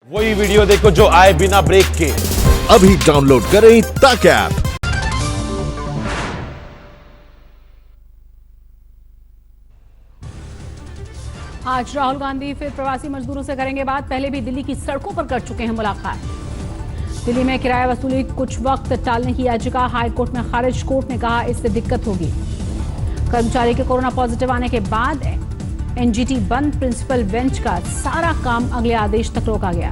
वही वीडियो देखो जो आए बिना ब्रेक के। अभी डाउनलोड करें तक ऐप। आज राहुल गांधी फिर प्रवासी मजदूरों से करेंगे बात। पहले भी दिल्ली की सड़कों पर कर चुके हैं मुलाकात। दिल्ली में किराया वसूली कुछ वक्त टालने की याचिका हाई कोर्ट में खारिज। कोर्ट ने कहा इससे दिक्कत होगी। कर्मचारी के कोरोना पॉजिटिव आने के बाद एनजीटी बंद। प्रिंसिपल बेंच का सारा काम अगले आदेश तक रोका गया।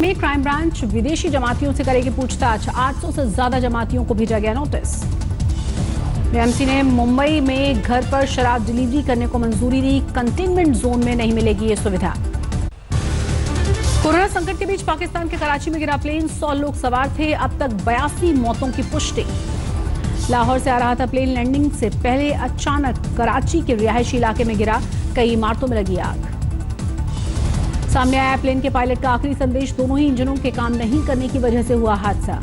में क्राइम ब्रांच विदेशी जमातियों से करेगी पूछताछ। 800 से ज्यादा जमातियों को भेजा गया नोटिस। बीएमसी ने मुंबई में घर पर शराब डिलीवरी करने को मंजूरी दी। कंटेनमेंट जोन में नहीं मिलेगी ये सुविधा। कोरोना संकट के बीच पाकिस्तान के कराची में गिरा प्लेन। 100 लोग सवार थे। अब तक 82 मौतों की पुष्टि। लाहौर से आ रहा था प्लेन। लैंडिंग से पहले अचानक कराची के रिहायशी इलाके में गिरा। कई इमारतों में लगी आग। सामने आया प्लेन के पायलट का आखिरी संदेश। दोनों ही इंजनों के काम नहीं करने की वजह से हुआ हादसा।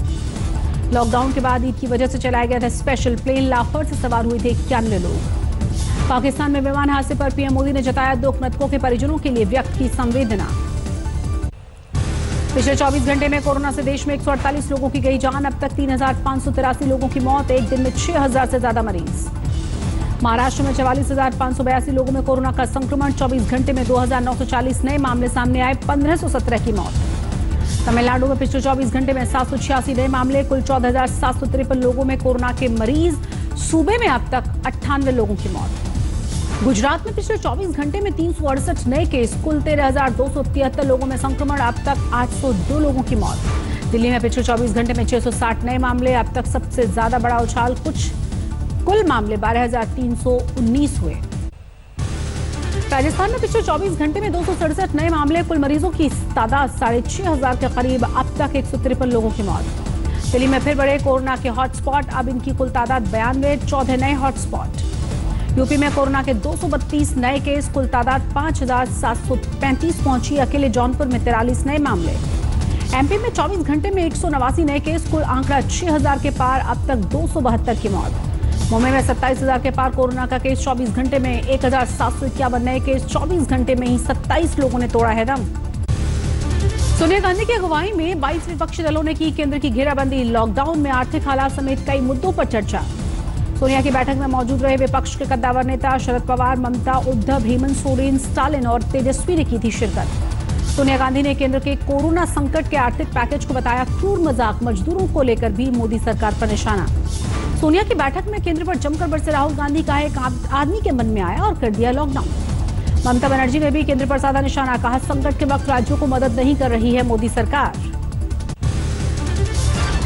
लॉकडाउन के बाद ईद की वजह से चलाया गया था स्पेशल प्लेन। लाहौर से सवार हुए थे 91 लोग। पाकिस्तान में विमान हादसे पर पीएम मोदी ने जताया दुख। मृतकों के परिजनों के लिए व्यक्त की संवेदना। पिछले 24 घंटे में कोरोना से देश में 148 लोगों की गई जान। अब तक 3,583 लोगों की मौत। एक दिन में 6,000 से ज्यादा मरीज। महाराष्ट्र में 44,582 लोगों में कोरोना का संक्रमण। 24 घंटे में 2,940 नए मामले सामने आए। 1,517 की मौत। तमिलनाडु में पिछले 24 घंटे में 786 नए मामले। कुल 14,753 लोगों में कोरोना के मरीज। सूबे में अब तक 98 लोगों की मौत। गुजरात में पिछले 24 घंटे में 368 नए केस। कुल 13,273 लोगों में संक्रमण। अब तक 802 लोगों की मौत। दिल्ली में पिछले 24 घंटे में 660 नए मामले। अब तक सबसे ज्यादा बड़ा उछाल। कुल मामले 12,319 हुए। राजस्थान में पिछले 24 घंटे में 267 नए मामले। कुल मरीजों की तादाद 6,500 के करीब। अब तक 153 लोगों की मौत। दिल्ली में फिर बढ़े कोरोना के हॉटस्पॉट। अब इनकी कुल तादाद 92। 14 नए हॉटस्पॉट। यूपी में कोरोना के 232 नए केस। कुल तादाद 5,735 पहुंची। अकेले जौनपुर में 43 नए मामले। एमपी में 24 घंटे में 189 नए केस। कुल आंकड़ा 6,000 के पार। अब तक 272 की मौत। मुंबई में 27,000 के पार कोरोना का केस। 24 घंटे में 1,751 नए केस। 24 घंटे में ही 27 लोगों ने तोड़ा है दम। सोनिया गांधी की अगुवाई में 22 विपक्षी दलों ने की केंद्र की घेराबंदी। लॉकडाउन में आर्थिक हालात समेत कई मुद्दों पर चर्चा। सोनिया की बैठक में मौजूद रहे विपक्ष के कद्दावर नेता शरद पवार, ममता, उद्धव, हेमंत सोरेन, स्टालिन और तेजस्वी ने की थी शिरकत। सोनिया गांधी ने केंद्र के कोरोना संकट के आर्थिक पैकेज को बताया क्रूर मजाक। मजदूरों को लेकर भी मोदी सरकार पर निशाना। सोनिया की बैठक में केंद्र पर जमकर बरसे राहुल गांधी का एक आदमी के मन में आया और कर दिया लॉकडाउन। ममता बनर्जी ने भी केंद्र पर साधा निशाना। कहा संकट के वक्त राज्यों को मदद नहीं कर रही है मोदी सरकार।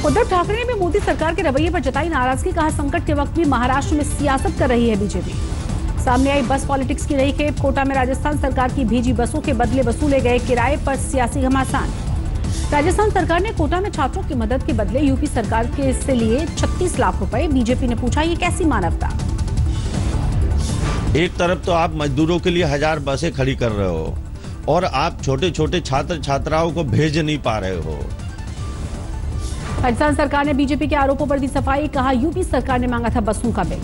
उद्धव ठाकरे ने भी मोदी सरकार के रवैये पर जताई नाराजगी। कहा संकट के वक्त भी महाराष्ट्र में सियासत कर रही है बीजेपी। सामने आई बस पॉलिटिक्स की नई खेप। कोटा में राजस्थान सरकार की भेजी बसों के बदले वसूले गए किराए पर सियासी घमासान। राजस्थान सरकार ने कोटा में छात्रों की मदद के बदले यूपी सरकार के से लिए 36 लाख रुपए। बीजेपी ने पूछा ये कैसी मानवता। एक तरफ तो आप मजदूरों के लिए 1000 बसें खड़ी कर रहे हो और आप छोटे छोटे छात्र छात्राओं को भेज नहीं पा रहे हो। राजस्थान सरकार ने बीजेपी के आरोपों पर दी सफाई। कहा यूपी सरकार ने मांगा था बसों का बिल।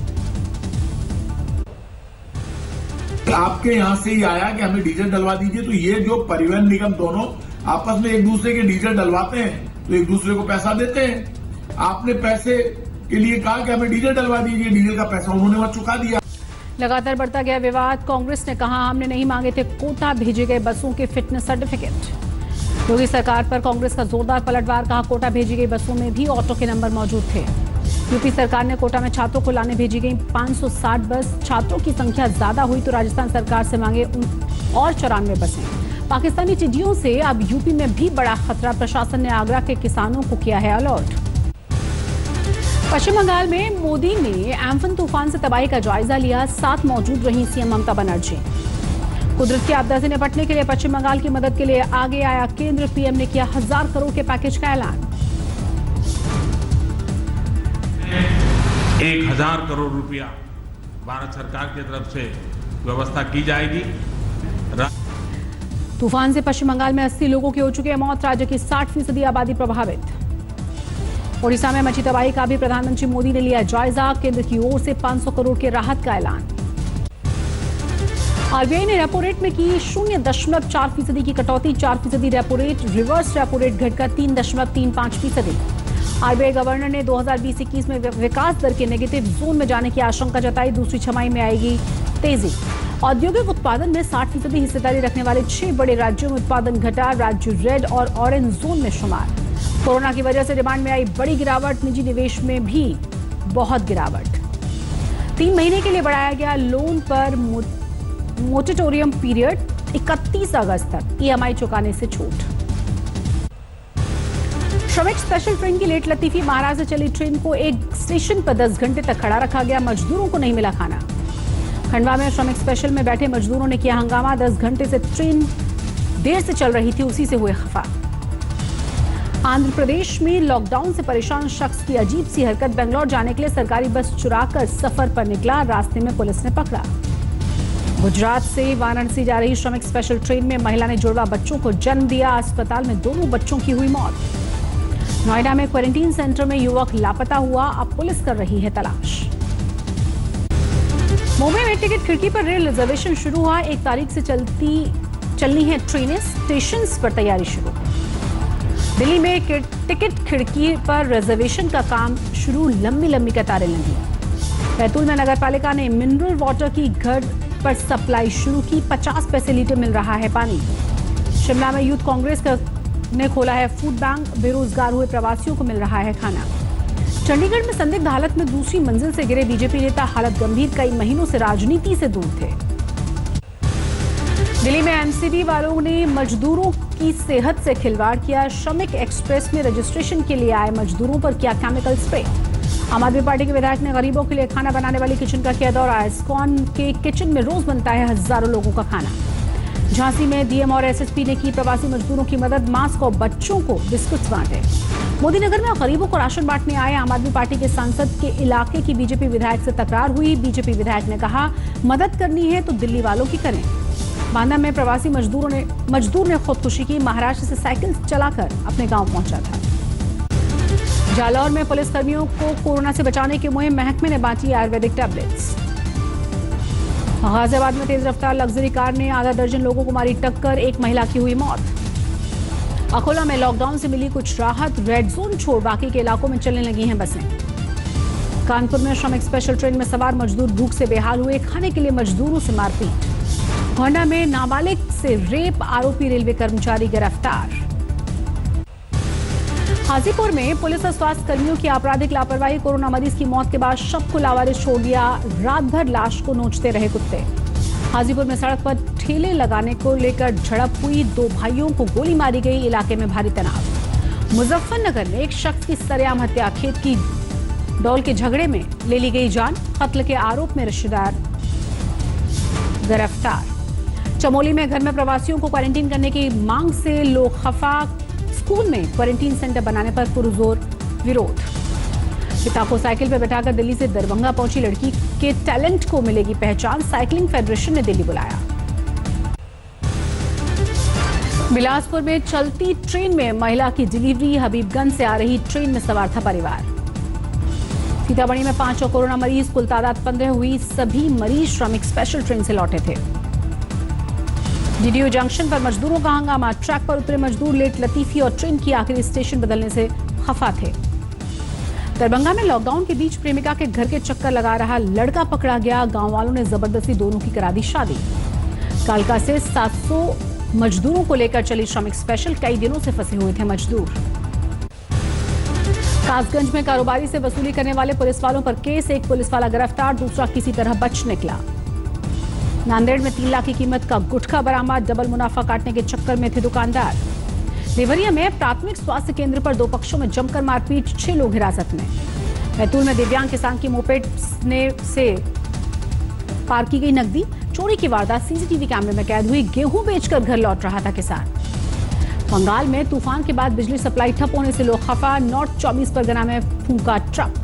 आपके यहाँ से ही आया कि हमें डीजल डलवा दीजिए। तो ये जो परिवहन निगम दोनों आपस में एक दूसरे के डीजल डलवाते हैं तो एक दूसरे को पैसा देते हैं। आपने पैसे के लिए कहा कि हमें डीजल डलवा दीजिए। डीजल का पैसा उन्होंने वहां चुका दिया। लगातार बढ़ता गया विवाद। कांग्रेस ने कहा हमने नहीं मांगे थे कोटा भेजे गए बसों के फिटनेस सर्टिफिकेट। योगी सरकार पर कांग्रेस का जोरदार पलटवार। कहा कोटा भेजी गई बसों में भी ऑटो के नंबर मौजूद थे। यूपी सरकार ने कोटा में छात्रों को लाने भेजी गई 560 बस। छात्रों की संख्या ज्यादा हुई तो राजस्थान सरकार से मांगे और 94 बसें। पाकिस्तानी टिड्डियों से अब यूपी में भी बड़ा खतरा। प्रशासन ने आगरा के किसानों को किया है अलर्ट। पश्चिम बंगाल में मोदी ने एम्फन तूफान से तबाही का जायजा लिया। साथ मौजूद रही सीएम ममता बनर्जी। कुदरत की आपदा से निपटने के लिए पश्चिम बंगाल की मदद के लिए आगे आया केंद्र। पीएम ने किया 1000 करोड़ के पैकेज का ऐलान। 1000 करोड़ रुपया भारत सरकार की तरफ से व्यवस्था की जाएगी। तूफान से पश्चिम बंगाल में 80 लोगों की हो चुकी है मौत। राज्य की 60% आबादी प्रभावित। ओडिशा में मची तबाही का भी प्रधानमंत्री मोदी ने लिया जायजा। केंद्र की ओर से 500 करोड़ के राहत का ऐलान। आरबीआई ने रेपो रेट में की 0.4% की कटौती, 4% repo rate, reverse repo rate घटकर 3.35%। आरबीआई गवर्नर ने 2020-21 में विकास दर के नेगेटिव जोन में जाने की आशंका जताई, दूसरी छमाही में आएगी तेजी। औद्योगिक उत्पादन में 60% हिस्सेदारी रखने वाले 6 बड़े राज्यों में उत्पादन घटा, राज्य रेड और ऑरेंज जोन में शुमार। कोरोना की वजह से डिमांड में आई बड़ी गिरावट, निजी निवेश में भी बहुत गिरावट। 3 महीने के लिए बढ़ाया गया लोन पर मोरेटोरियम पीरियड, 31 अगस्त तक ईएमआई चुकाने से छूट। श्रमिक स्पेशल ट्रेन की लेट लतीफी, महाराष्ट्र से चली ट्रेन को एक स्टेशन पर 10 घंटे तक खड़ा रखा गया, मजदूरों को नहीं मिला खाना। खंडवा में श्रमिक स्पेशल में बैठे मजदूरों ने किया हंगामा, 10 घंटे से ट्रेन देर से चल रही थी, उसी से हुए खफा। आंध्र प्रदेश में लॉकडाउन से परेशान शख्स की अजीब सी हरकत, बेंगलोर जाने के लिए सरकारी बस चुराकर सफर पर निकला, रास्ते में पुलिस ने पकड़ा। गुजरात से वाराणसी जा रही श्रमिक स्पेशल ट्रेन में महिला ने जुड़वा बच्चों को जन्म दिया, अस्पताल में दोनों बच्चों की हुई मौत। नोएडा में क्वारंटीन सेंटर में युवक लापता हुआ, अब पुलिस कर रही है तलाश। मुंबई में टिकट खिड़की पर रेल रिजर्वेशन शुरू हुआ, 1 तारीख से चलनी है ट्रेनें, स्टेशन पर तैयारी शुरू। दिल्ली में टिकट खिड़की पर रिजर्वेशन का काम शुरू, लंबी लंबी कतारें लगी। बैतूल में नगरपालिका ने मिनरल वाटर की घर पर सप्लाई शुरू की, 50 पैसे लीटर मिल रहा है पानी। शिमला में यूथ कांग्रेस ने खोला है फूड बैंक, बेरोजगार हुए प्रवासियों को मिल रहा है खाना। चंडीगढ़ में संदिग्ध हालत में दूसरी मंजिल से गिरे बीजेपी नेता, हालत गंभीर, कई महीनों से राजनीति से दूर थे। दिल्ली में एमसीडी वालों ने मजदूरों की सेहत से खिलवाड़ किया, श्रमिक एक्सप्रेस में रजिस्ट्रेशन के लिए आए मजदूरों पर किया केमिकल स्प्रे। आम आदमी पार्टी के विधायक ने गरीबों के लिए खाना बनाने वाली किचन का किया दौरा, इस्कॉन के किचन में रोज बनता है हजारों लोगों का खाना। झांसी में डीएम और एसएसपी ने की प्रवासी मजदूरों की मदद, मास्क और बच्चों को बिस्कुट बांटे। मोदी नगर में गरीबों को राशन बांटने आए आम आदमी पार्टी के सांसद के इलाके की बीजेपी विधायक से तकरार हुई, बीजेपी विधायक ने कहा मदद करनी है तो दिल्ली वालों की करें। बांदा में प्रवासी मजदूर ने खुदकुशी की, महाराष्ट्र से साइकिल चलाकर अपने गांव पहुंचा था। जालौर में पुलिसकर्मियों को कोरोना से बचाने की मुहिम, महकमे ने बांटी आयुर्वेदिक टैबलेट्स। गाजियाबाद में तेज रफ्तार लग्जरी कार ने आधा दर्जन लोगों को मारी टक्कर, 1 महिला की हुई मौत। अकोला में लॉकडाउन से मिली कुछ राहत, रेड जोन छोड़ बाकी के इलाकों में चलने लगी हैं बसें। कानपुर में श्रमिक स्पेशल ट्रेन में सवार मजदूर भूख से बेहाल हुए, खाने के लिए मजदूरों से मारपीट। गोंडा में नाबालिग से रेप आरोपी रेलवे कर्मचारी गिरफ्तार। हाजीपुर में पुलिस और स्वास्थ्य कर्मियों की आपराधिक लापरवाही, कोरोना मरीज की मौत के बाद शव को लावारिस छोड़ दिया, रात भर लाश को नोचते रहे कुत्ते। हाजीपुर में सड़क पर ठेले लगाने को लेकर झड़प हुई, 2 भाइयों को गोली मारी गई, इलाके में भारी तनाव। मुजफ्फरनगर में एक शख्स की सरेआम हत्या, खेत की डौल के झगड़े में ले ली गई जान, कत्ल के आरोप में रिश्तेदार गिरफ्तार। चमोली में घर में प्रवासियों को क्वारंटीन करने की मांग से लोग खफा, स्कूल में क्वारंटीन सेंटर बनाने पर पुरजोर विरोध। पिता को साइकिल पर बैठाकर दिल्ली से दरभंगा पहुंची लड़की के टैलेंट को मिलेगी पहचान, साइकिलिंग फेडरेशन ने दिल्ली बुलाया। बिलासपुर में चलती ट्रेन में महिला की डिलीवरी, हबीबगंज से आ रही ट्रेन में सवार था परिवार। सीतामढ़ी में 5 और कोरोना मरीज, कुल तादाद 15 हुई, सभी मरीज श्रमिक स्पेशल ट्रेन से लौटे थे। डीडीओ जंक्शन पर मजदूरों का हंगामा, ट्रैक पर उतरे मजदूर लेट लतीफी और ट्रेन की आखिरी स्टेशन बदलने से खफा थे। दरभंगा में लॉकडाउन के बीच प्रेमिका के घर के चक्कर लगा रहा लड़का पकड़ा गया, गांव वालों ने जबरदस्ती दोनों की करा दी शादी। कालका से 700 मजदूरों को लेकर चली श्रमिक स्पेशल, कई दिनों से फंसे हुए थे मजदूर। कासगंज में कारोबारी से वसूली करने वाले पुलिस वालों पर केस, एक पुलिस वाला गिरफ्तार, दूसरा किसी तरह बच निकला। नांदेड़ में 3 लाख की कीमत का गुटखा बरामद, डबल मुनाफा काटने के चक्कर में थे दुकानदार। देवरिया में प्राथमिक स्वास्थ्य केंद्र पर 2 पक्षों में जमकर मारपीट, 6 लोग हिरासत में। बैतूल में दिव्यांग किसान की मोपेड से पार की गई नकदी, चोरी की वारदात सीसीटीवी कैमरे में कैद हुई, गेहूं बेचकर घर लौट रहा था किसान। बंगाल में तूफान के बाद बिजली सप्लाई ठप होने से लोग खफा, नॉर्थ 24 परगना में फूंका ट्रक।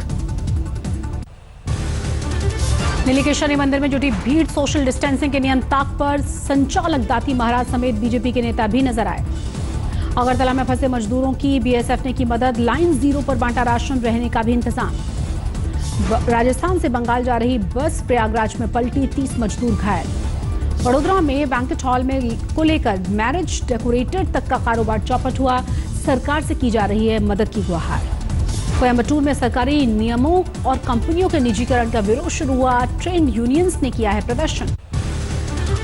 दिल्ली के शनि मंदिर में जुटी भीड़, सोशल डिस्टेंसिंग के नियम ताक पर, संचालक दाती महाराज समेत बीजेपी के नेता भी नजर आए। अगरतला में फंसे मजदूरों की बीएसएफ ने की मदद, लाइन 0 पर बांटा राशन, रहने का भी इंतजाम। राजस्थान से बंगाल जा रही बस प्रयागराज में पलटी, 30 मजदूर घायल। वडोदरा में बैंकेट हॉल में को लेकर मैरिज डेकोरेटर तक का कारोबार चौपट हुआ। सरकार से की जा रही है मदद की गुहार। कोयम्बटूर में सरकारी नियमों और कंपनियों के निजीकरण का विरोध शुरू हुआ। ट्रेड यूनियंस ने किया है प्रदर्शन।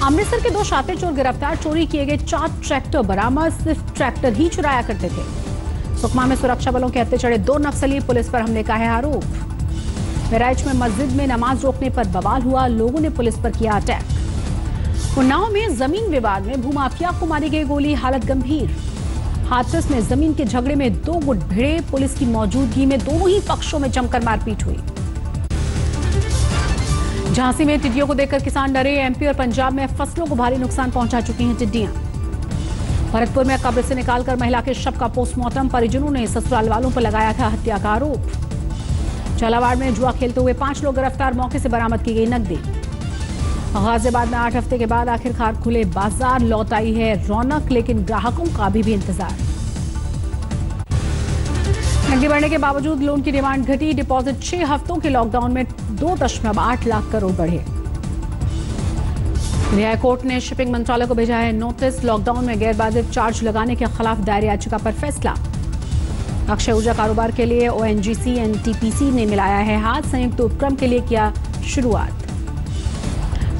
अमृतसर के 2 शातिर चोर गिरफ्तार। चोरी किए गए 4 ट्रैक्टर बरामद। सिर्फ ट्रैक्टर ही चुराया करते थे। सुकमा में सुरक्षा बलों के हत्थे चढ़े 2 नक्सली। पुलिस पर हमले का है आरोप। बहराइच में मस्जिद में नमाज रोकने पर बवाल हुआ। लोगों ने पुलिस पर किया अटैक। उन्नाव में जमीन विवाद में भूमाफिया को मारी गई गोली। हालत गंभीर। हाथरस में जमीन के झगड़े में 2 गुट भिड़े। पुलिस की मौजूदगी में दोनों ही पक्षों में जमकर मारपीट हुई। झांसी में टिड्डियों को देखकर किसान डरे। एमपी और पंजाब में फसलों को भारी नुकसान पहुंचा चुकी हैं टिड्डियां। भरतपुर में कब्र से निकालकर महिला के शव का पोस्टमार्टम। परिजनों ने ससुराल वालों पर लगाया था हत्या का आरोप। झालावाड़ में जुआ खेलते हुए 5 लोग गिरफ्तार। मौके से बरामद की गई नकदी। गाजियाबाद में 8 हफ्ते के बाद आखिरकार खुले बाजार। लौट आई है रौनक, लेकिन ग्राहकों का अभी भी इंतजार। नकदी बढ़ने के बावजूद लोन की डिमांड घटी। डिपॉजिट 6 हफ्तों के लॉकडाउन में 2.8 लाख करोड़ बढ़े। न्याय कोर्ट ने शिपिंग मंत्रालय को भेजा है नोटिस। लॉकडाउन में गैरवाजिब चार्ज लगाने के खिलाफ दायर याचिका पर फैसला। अक्षय ऊर्जा कारोबार के लिए ONGC NTPC ने मिलाया है हाथ। संयुक्त उपक्रम के लिए किया शुरुआत।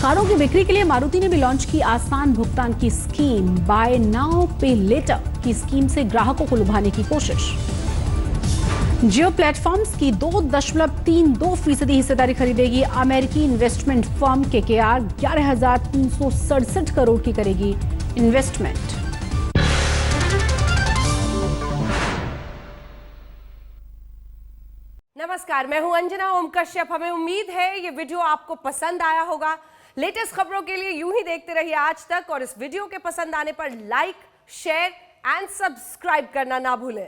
कारों की बिक्री के लिए मारुति ने भी लॉन्च की आसान भुगतान की स्कीम। बाय नाउ पे लेटर की स्कीम से ग्राहकों को लुभाने की कोशिश। जियो प्लेटफॉर्म्स की 2.32% हिस्सेदारी खरीदेगी अमेरिकी इन्वेस्टमेंट फर्म KKR। 11,367 करोड़ की करेगी इन्वेस्टमेंट। नमस्कार, मैं हूं अंजना ओम कश्यप। हमें उम्मीद है ये वीडियो आपको पसंद आया होगा। लेटेस्ट खबरों के लिए यूं ही देखते रहिए आज तक, और इस वीडियो के पसंद आने पर लाइक, शेयर एंड सब्सक्राइब करना ना भूलें।